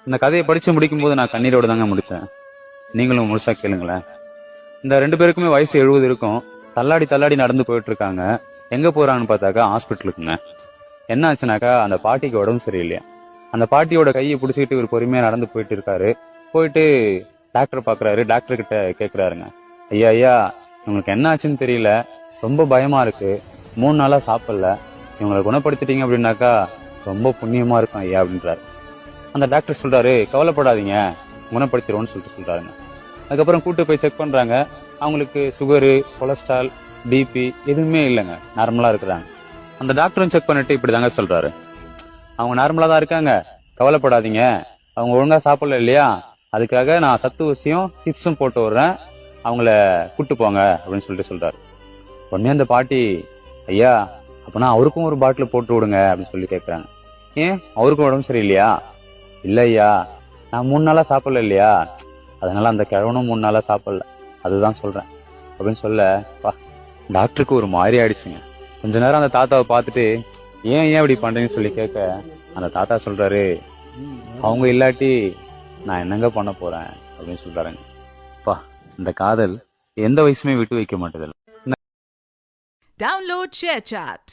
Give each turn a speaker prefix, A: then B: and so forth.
A: இந்த கதையை படிச்சு முடிக்கும் போது நான் கண்ணீரோட தாங்க முடிச்சேன். நீங்களும் முழுசா கேளுங்களேன். இந்த 2 பேருக்குமே வயசு 70 இருக்கும். தள்ளாடி தள்ளாடி நடந்து போயிட்டு இருக்காங்க. எங்க போறாங்கன்னு பார்த்தாக்கா ஹாஸ்பிட்டலுக்குங்க. என்ன ஆச்சுனாக்கா அந்த பாட்டிக்கு உடம்பு சரியில்லையா. அந்த பாட்டியோட கையை பிடிச்சிக்கிட்டு இவர் பொறுமையா நடந்து போயிட்டு இருக்காரு. போயிட்டு டாக்டர் பாக்குறாரு. டாக்டர் கிட்ட கேக்குறாருங்க, ஐயா ஐயா இவங்களுக்கு என்ன ஆச்சுன்னு தெரியல, ரொம்ப பயமா இருக்கு, 3 நாளா சாப்பிடல, இவங்களை குணப்படுத்திட்டீங்க அப்படின்னாக்கா ரொம்ப புண்ணியமா இருக்கும் ஐயா அப்படின்றாரு. அந்த டாக்டர் சொல்றாரு, கவலைப்படாதீங்க, குணப்படுத்திடுவோம்னு சொல்றாருங்க. அதுக்கப்புறம் கூட்டு போய் செக் பண்றாங்க. அவங்களுக்கு சுகரு, கொலஸ்ட்ரால், பிபி எதுவுமே இல்லைங்க, நார்மலா இருக்கிறாங்க. அந்த டாக்டரும் செக் பண்ணிட்டு இப்படிதாங்க சொல்றாரு, அவங்க நார்மலா தான் இருக்காங்க, கவலைப்படாதீங்க, அவங்க ஒழுங்கா சாப்பிடல இல்லையா, அதுக்காக நான் சத்து ஊசியும் டிப்ஸும் போட்டு விடுறேன், அவங்கள கூட்டு போங்க அப்படின்னு சொல்றாரு. உடனே அந்த பாட்டி, ஐயா அப்பனா அவருக்கும் ஒரு பாட்டில் போட்டு விடுங்க அப்படின்னு சொல்லி கேட்கறாங்க. ஏன் அவருக்கும் உடம்பு சரியில்லையா? இல்ல ஐயா, நான் 3 நாளா சாப்பிடல இல்லையா, அதனால அந்த கிழவனும் 3 நாளா சாப்பிடல, அதுதான் சொல்றேன் அப்படின்னு சொல்ல டாக்டருக்கு ஒரு மாதிரி ஆயிடுச்சுங்க. கொஞ்ச நேரம் அந்த தாத்தாவை பார்த்துட்டு, ஏன் இப்படி பண்றீங்கன்னு சொல்லி கேட்க அந்த தாத்தா சொல்றாரு, அவங்க இல்லாட்டி நான் என்னங்க பண்ண போறேன் அப்படின்னு சொல்றாருங்க. இந்த காதல் எந்த வயசுமே விட்டு வைக்க மாட்டேது.
B: Download ShareChat.